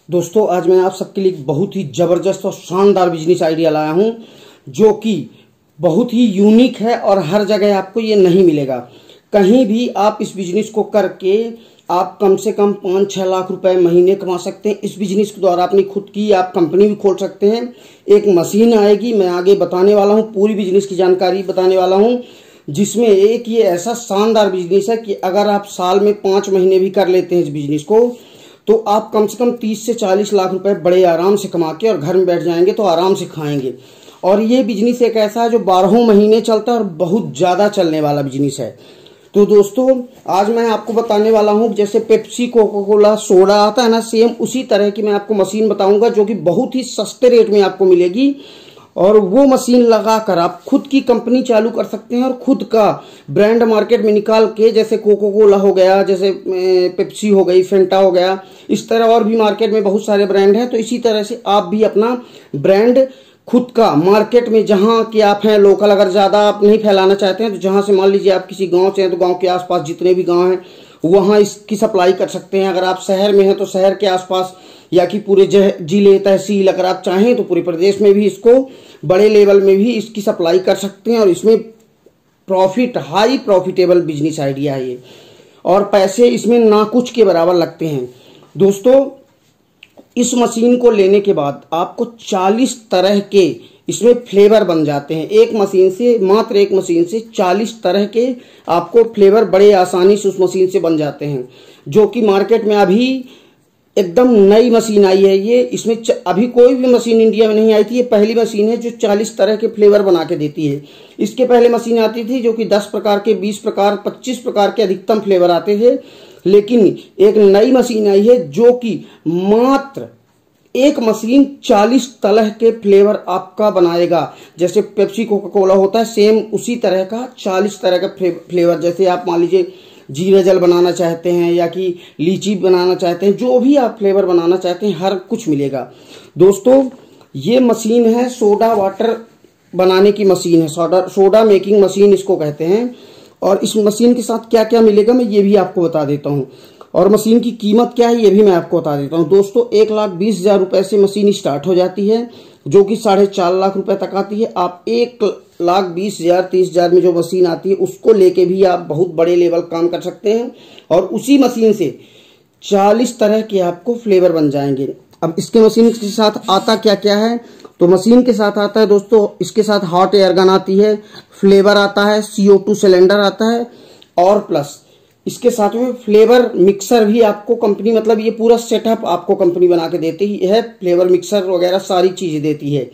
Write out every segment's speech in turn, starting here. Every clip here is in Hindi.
दोस्तों आज मैं आप सबके लिए बहुत ही जबरदस्त और शानदार बिजनेस आइडिया लाया हूं जो कि बहुत ही यूनिक है और हर जगह आपको ये नहीं मिलेगा। कहीं भी आप इस बिजनेस को करके आप कम से कम 5-6 लाख रुपए महीने कमा सकते हैं। इस बिजनेस के द्वारा अपनी खुद की आप कंपनी भी खोल सकते हैं। एक मशीन आएगी, मैं आगे बताने वाला हूं, पूरी बिजनेस की जानकारी बताने वाला हूं, जिसमें एक ये ऐसा शानदार बिजनेस है कि अगर आप साल में 5 महीने भी कर लेते हैं इस बिजनेस को तो आप कम से कम 30 से 40 लाख रुपए बड़े आराम से कमा के और घर में बैठ जाएंगे तो आराम से खाएंगे। और ये बिजनेस एक ऐसा है जो 12 महीने चलता है और बहुत ज्यादा चलने वाला बिजनेस है। तो दोस्तों आज मैं आपको बताने वाला हूं, जैसे पेप्सी, कोका कोला, सोडा आता है ना, सेम उसी तरह की मैं आपको मशीन बताऊंगा जो कि बहुत ही सस्ते रेट में आपको मिलेगी। और वो मशीन लगाकर आप खुद की कंपनी चालू कर सकते हैं और खुद का ब्रांड मार्केट में निकाल के, जैसे कोका कोला हो गया, जैसे पेप्सी हो गई, फेंटा हो गया, इस तरह और भी मार्केट में बहुत सारे ब्रांड हैं। तो इसी तरह से आप भी अपना ब्रांड खुद का मार्केट में, जहां कि आप हैं लोकल, अगर ज्यादा आप नहीं फैलाना चाहते हैं तो जहां से मान लीजिए आप किसी गांव से हैं तो गांव के आसपास जितने भी गांव हैं वहां इसकी सप्लाई कर सकते हैं। अगर आप शहर में हैं तो शहर के आसपास या कि पूरे जिले, तहसील, अगर आप चाहें तो पूरे प्रदेश में भी इसको बड़े लेवल में भी इसकी सप्लाई कर सकते हैं। और इसमें हाई प्रॉफिटेबल बिजनेस आइडिया है ये, और पैसे इसमें ना कुछ के बराबर लगते हैं। दोस्तों इस मशीन को लेने के बाद आपको 40 तरह के इसमें फ्लेवर बन जाते हैं। एक मशीन से, मात्र एक मशीन से 40 तरह के आपको फ्लेवर बड़े आसानी से उस मशीन से बन जाते हैं, जो कि मार्केट में अभी एकदम नई मशीन आई है ये। इसमें अभी कोई भी मशीन इंडिया में नहीं आई थी, ये पहली मशीन है जो 40 तरह के फ्लेवर बना के देती है। इसके पहले मशीन आती थी जो कि 10 प्रकार के, 20 प्रकार, 25 प्रकार के अधिकतम फ्लेवर आते थे। लेकिन एक नई मशीन आई है जो कि मात्र एक मशीन 40 तरह के फ्लेवर आपका बनाएगा। जैसे पेप्सी, कोका कोला होता है, सेम उसी तरह का 40 तरह का फ्लेवर। जैसे आप मान लीजिए जीरा जल बनाना चाहते हैं या कि लीची बनाना चाहते हैं, जो भी आप फ्लेवर बनाना चाहते हैं हर कुछ मिलेगा। दोस्तों ये मशीन है सोडा वाटर बनाने की मशीन है, सोडा मेकिंग मशीन इसको कहते हैं। और इस मशीन के साथ क्या क्या मिलेगा मैं ये भी आपको बता देता हूँ, और मशीन की कीमत क्या है ये भी मैं आपको बता देता हूँ। दोस्तों 1,20,000 रुपए से मशीन स्टार्ट हो जाती है, जो कि 4.5 लाख रुपए तक आती है। आप 1,20,000, 30,000 में जो मशीन आती है उसको लेके भी आप बहुत बड़े लेवल काम कर सकते हैं। और उसी मशीन से 40 तरह के आपको फ्लेवर बन जाएंगे। अब इसके मशीन के साथ आता क्या क्या है, तो मशीन के साथ आता है दोस्तों, इसके साथ हॉट एयर गन आती है, फ्लेवर आता है, CO2 सिलेंडर आता है, और प्लस इसके साथ में फ्लेवर मिक्सर भी आपको कंपनी, मतलब ये पूरा सेटअप आपको कंपनी बना के देती है। फ्लेवर मिक्सर वगैरह सारी चीजें देती है।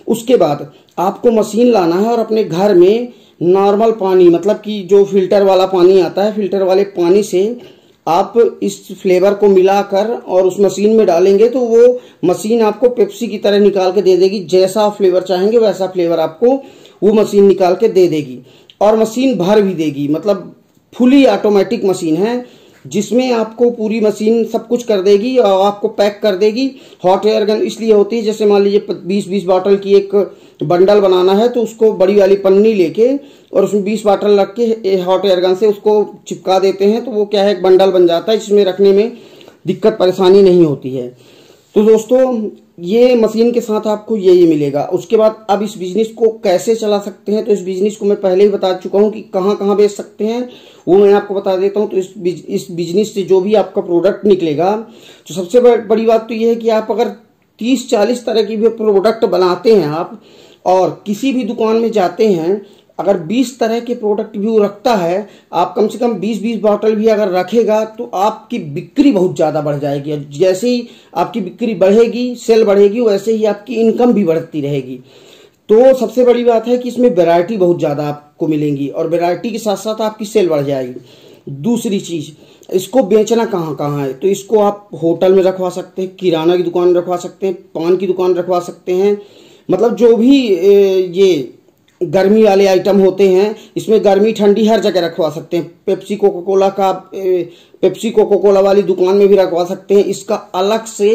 उसके बाद आपको मशीन लाना है और अपने घर में नॉर्मल पानी, मतलब कि जो फिल्टर वाला पानी आता है, फिल्टर वाले पानी से आप इस फ्लेवर को मिलाकर और उस मशीन में डालेंगे तो वो मशीन आपको पेप्सी की तरह निकाल के दे देगी। जैसा फ्लेवर चाहेंगे वैसा फ्लेवर आपको वो मशीन निकाल के दे देगी, और मशीन भर भी देगी। मतलब फुली ऑटोमेटिक मशीन है जिसमें आपको पूरी मशीन सब कुछ कर देगी और आपको पैक कर देगी। हॉट एयर गन इसलिए होती है, जैसे मान लीजिए 20-20 बॉटल की एक बंडल बनाना है तो उसको बड़ी वाली पन्नी लेके और उसमें 20 बॉटल रख के हॉट एयर गन से उसको चिपका देते हैं, तो वो क्या है एक बंडल बन जाता है, जिसमें रखने में दिक्कत परेशानी नहीं होती है। तो दोस्तों ये मशीन के साथ आपको ये मिलेगा। उसके बाद अब इस बिजनेस को कैसे चला सकते हैं, तो इस बिजनेस को मैं पहले ही बता चुका हूं कि कहां कहां बेच सकते हैं, वो मैं आपको बता देता हूं। तो इस बिजनेस से जो भी आपका प्रोडक्ट निकलेगा, तो सबसे बड़ी बात तो ये है कि आप अगर 30-40 तरह की भी प्रोडक्ट बनाते हैं आप, और किसी भी दुकान में जाते हैं, अगर 20 तरह के प्रोडक्ट भी वो रखता है, आप कम से कम 20-20 बॉटल भी अगर रखेगा तो आपकी बिक्री बहुत ज्यादा बढ़ जाएगी। जैसे ही आपकी बिक्री बढ़ेगी, सेल बढ़ेगी, वैसे ही आपकी इनकम भी बढ़ती रहेगी। तो सबसे बड़ी बात है कि इसमें वैरायटी बहुत ज्यादा आपको मिलेंगी, और वैरायटी के साथ साथ आपकी सेल बढ़ जाएगी। दूसरी चीज, इसको बेचना कहाँ कहाँ है, तो इसको आप होटल में रखवा सकते हैं, किराना की दुकान में रखवा सकते हैं, पान की दुकान रखवा सकते हैं। मतलब जो भी ये गर्मी वाले आइटम होते हैं, इसमें गर्मी ठंडी हर जगह रखवा सकते हैं। पेप्सी कोका कोला वाली दुकान में भी रखवा सकते हैं। इसका अलग से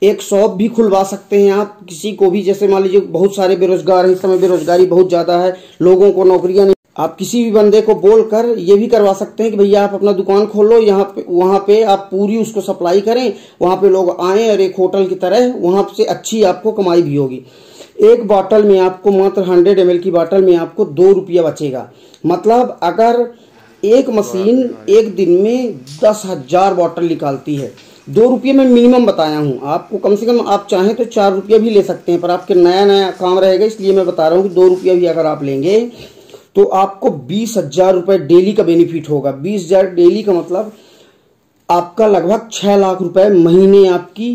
एक शॉप भी खुलवा सकते हैं आप किसी को भी। जैसे मान लीजिए बहुत सारे बेरोजगार हैं, इस समय बेरोजगारी बहुत ज्यादा है, लोगों को नौकरियां नहीं। आप किसी भी बंदे को बोलकर ये भी करवा सकते हैं कि भैया आप अपना दुकान खोलो, यहाँ पे वहां पे आप पूरी उसको सप्लाई करें, वहां पे लोग आए और एक होटल की तरह वहां से अच्छी आपको कमाई भी होगी। एक बॉटल में आपको मात्र 100 ml की बॉटल में आपको 2 रुपया बचेगा। मतलब अगर एक मशीन एक दिन में 10,000 बॉटल निकालती है, 2 रुपये में मिनिमम बताया हूँ आपको, कम से कम आप चाहें तो 4 रुपया भी ले सकते हैं, पर आपके नया नया काम रहेगा इसलिए मैं बता रहा हूँ कि 2 रुपया भी अगर आप लेंगे तो आपको 20,000 रुपये डेली का बेनिफिट होगा। 20,000 डेली का मतलब आपका लगभग 6 लाख रुपए महीने आपकी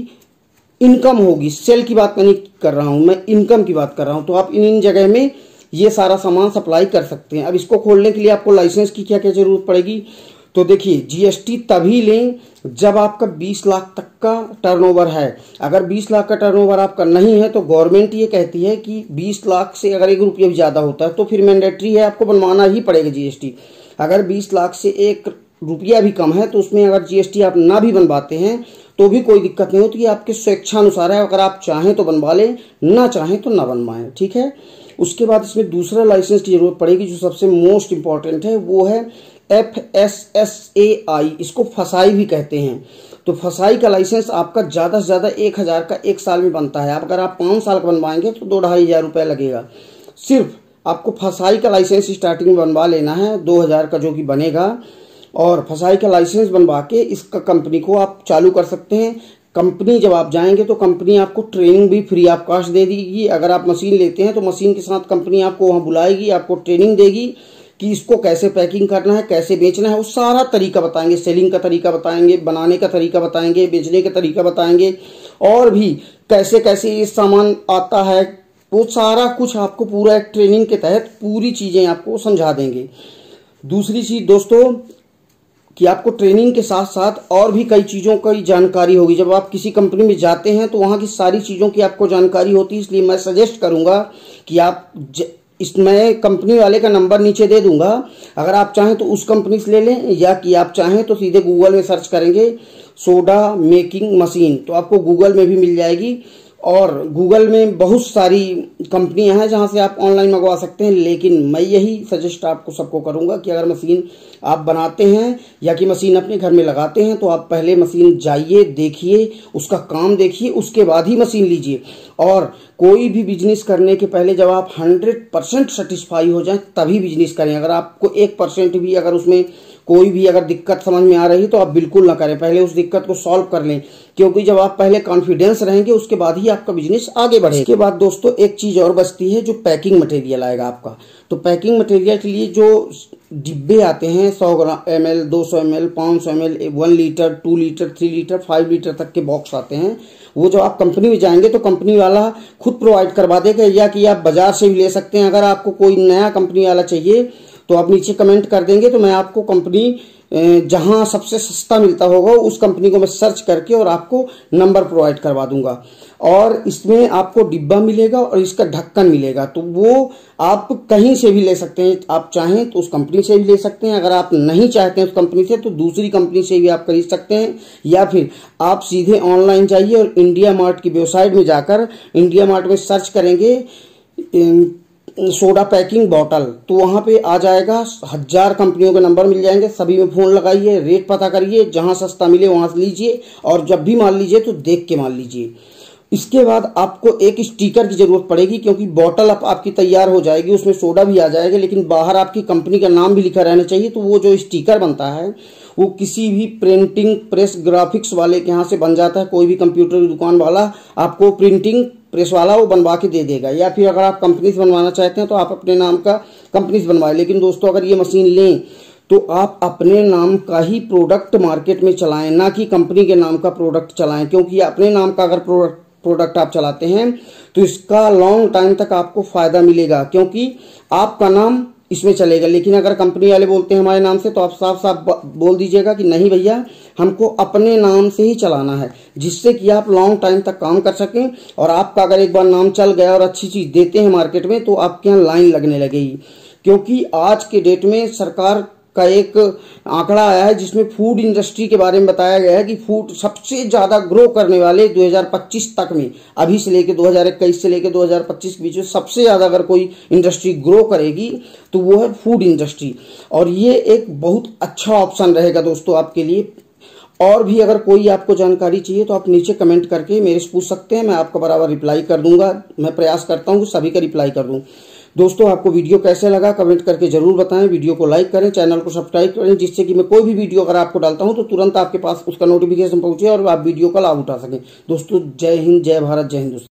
इनकम होगी। सेल की बात मैं नहीं कर रहा हूं, मैं इनकम की बात कर रहा हूं। तो आप इन जगह में ये सारा सामान सप्लाई कर सकते हैं। अब इसको खोलने के लिए आपको लाइसेंस की क्या क्या जरूरत पड़ेगी, तो देखिए जीएसटी तभी लें जब आपका 20 लाख तक का टर्नओवर है। अगर 20 लाख का टर्नओवर आपका नहीं है तो गवर्नमेंट ये कहती है कि 20 लाख से अगर 1 रुपया भी ज्यादा होता है तो फिर मैंडेटरी है, आपको बनवाना ही पड़ेगा जीएसटी। अगर 20 लाख से 1 रुपया भी कम है तो उसमें अगर जीएसटी आप ना भी बनवाते हैं तो भी कोई दिक्कत नहीं होती, आपके स्वेच्छानुसार है। अगर आप चाहें तो बनवा लें, ना चाहें तो ना बनवाएं, ठीक है। उसके बाद इसमें दूसरा लाइसेंस की जरूरत पड़ेगी जो सबसे मोस्ट इंपॉर्टेंट है, वो है FSSAI, इसको फसाई भी कहते हैं। तो फसाई का लाइसेंस आपका ज्यादा से ज्यादा 1,000 का 1 साल में बनता है। अगर आप 5 साल का बनवाएंगे तो 2,500 रुपये लगेगा। सिर्फ आपको फसाई का लाइसेंस स्टार्टिंग में बनवा लेना है 2,000 का जो कि बनेगा, और फसाई का लाइसेंस बनवा के इसका कंपनी को आप चालू कर सकते हैं। कंपनी जब आप जाएंगे तो कंपनी आपको ट्रेनिंग भी फ्री ऑफ कॉस्ट दे देगी। अगर आप मशीन लेते हैं तो मशीन के साथ कंपनी आपको वहां बुलाएगी, आपको ट्रेनिंग देगी कि इसको कैसे पैकिंग करना है, कैसे बेचना है, वो सारा तरीका बताएंगे। सेलिंग का तरीका बताएंगे, बनाने का तरीका बताएंगे, बेचने का तरीका बताएंगे, और भी कैसे कैसे ये सामान आता है, वो सारा कुछ आपको पूरा एक ट्रेनिंग के तहत पूरी चीजें आपको समझा देंगे। दूसरी चीज दोस्तों कि आपको ट्रेनिंग के साथ साथ और भी कई चीजों की जानकारी होगी। जब आप किसी कंपनी में जाते हैं तो वहां की सारी चीजों की आपको जानकारी होती है, इसलिए मैं सजेस्ट करूंगा कि आप इसमें कंपनी वाले का नंबर नीचे दे दूंगा, अगर आप चाहें तो उस कंपनी से ले लें, या कि आप चाहें तो सीधे गूगल में सर्च करेंगे सोडा मेकिंग मशीन तो आपको गूगल में भी मिल जाएगी। और गूगल में बहुत सारी कंपनियां हैं जहां से आप ऑनलाइन मंगवा सकते हैं, लेकिन मैं यही सजेस्ट आपको सबको करूंगा कि अगर मशीन आप बनाते हैं या कि मशीन अपने घर में लगाते हैं तो आप पहले मशीन जाइए, देखिए, उसका काम देखिए, उसके बाद ही मशीन लीजिए। और कोई भी बिजनेस करने के पहले जब आप 100% सेटिस्फाई हो जाए तभी बिजनेस करें। अगर आपको 1% भी अगर उसमें कोई भी अगर दिक्कत समझ में आ रही तो आप बिल्कुल ना करें, पहले उस दिक्कत को सॉल्व कर लें, क्योंकि जब आप पहले कॉन्फिडेंस रहेंगे उसके बाद ही आपका बिजनेस आगे बढ़ेगा। इसके बाद दोस्तों एक चीज और बचती है जो पैकिंग मटेरियल आएगा आपका। तो पैकिंग मटेरियल के लिए जो डिब्बे आते हैं 100 ml, 200 ml, 500 ml, 1 litre, 2 litre, 3 litre, 5 litre तक के बॉक्स आते हैं, वो जब आप कंपनी में जाएंगे तो कंपनी वाला खुद प्रोवाइड करवा देगा, या कि आप बाजार से भी ले सकते हैं। अगर आपको कोई नया कंपनी वाला चाहिए तो आप नीचे कमेंट कर देंगे तो मैं आपको कंपनी जहां सबसे सस्ता मिलता होगा उस कंपनी को मैं सर्च करके और आपको नंबर प्रोवाइड करवा दूंगा। और इसमें आपको डिब्बा मिलेगा और इसका ढक्कन मिलेगा, तो वो आप कहीं से भी ले सकते हैं। आप चाहें तो उस कंपनी से भी ले सकते हैं, अगर आप नहीं चाहते हैं उस कंपनी से तो दूसरी कंपनी से भी आप खरीद सकते हैं, या फिर आप सीधे ऑनलाइन जाइए और इंडिया मार्ट की वेबसाइट में जाकर इंडिया मार्ट में सर्च करेंगे सोडा पैकिंग बॉटल, तो वहां पे आ जाएगा 1000 कंपनियों के नंबर मिल जाएंगे। सभी में फोन लगाइए, रेट पता करिए, जहां सस्ता मिले वहां से लीजिए, और जब भी माल लीजिए तो देख के माल लीजिए। इसके बाद आपको एक स्टिकर की जरूरत पड़ेगी, क्योंकि बॉटल आपकी तैयार हो जाएगी, उसमें सोडा भी आ जाएगा, लेकिन बाहर आपकी कंपनी का नाम भी लिखा रहना चाहिए। तो वो जो स्टिकर बनता है वो किसी भी प्रिंटिंग प्रेस ग्राफिक्स वाले के यहाँ से बन जाता है। कोई भी कंप्यूटर की दुकान वाला आपको प्रिंटिंग प्रेस वाला वो बनवा के दे देगा, या फिर अगर आप कंपनी से बनवाना चाहते हैं तो आप अपने नाम का कंपनी से बनवाएं। लेकिन दोस्तों अगर ये मशीन लें तो आप अपने नाम का ही प्रोडक्ट मार्केट में चलाएं, ना कि कंपनी के नाम का प्रोडक्ट चलाएं, क्योंकि अपने नाम का अगर प्रोडक्ट आप चलाते हैं तो इसका लॉन्ग टाइम तक आपको फायदा मिलेगा, क्योंकि आपका नाम इसमें चलेगा। लेकिन अगर कंपनी वाले बोलते हैं हमारे नाम से, तो आप साफ साफ बोल दीजिएगा कि नहीं भैया, हमको अपने नाम से ही चलाना है, जिससे कि आप लॉन्ग टाइम तक काम कर सकें। और आपका अगर एक बार नाम चल गया और अच्छी चीज देते हैं मार्केट में तो आपके यहाँ लाइन लगने लगेगी, क्योंकि आज के डेट में सरकार का एक आंकड़ा आया है जिसमें फूड इंडस्ट्री के बारे में बताया गया है कि फूड सबसे ज्यादा ग्रो करने वाले 2025 तक में, अभी से लेके 2021 से लेके 2025 के बीच में सबसे ज्यादा अगर कोई इंडस्ट्री ग्रो करेगी तो वो है फूड इंडस्ट्री। और ये एक बहुत अच्छा ऑप्शन रहेगा दोस्तों आपके लिए। और भी अगर कोई आपको जानकारी चाहिए तो आप नीचे कमेंट करके मेरे से पूछ सकते हैं, मैं आपका बराबर रिप्लाई कर दूंगा। मैं प्रयास करता हूं कि सभी का रिप्लाई कर दूं। दोस्तों आपको वीडियो कैसे लगा कमेंट करके जरूर बताएं। वीडियो को लाइक करें, चैनल को सब्सक्राइब करें, जिससे कि मैं कोई भी वीडियो अगर आपको डालता हूं तो तुरंत आपके पास उसका नोटिफिकेशन पहुंचे और आप वीडियो का लाभ उठा सकें। दोस्तों जय हिंद, जय भारत, जय हिंदुस्तान।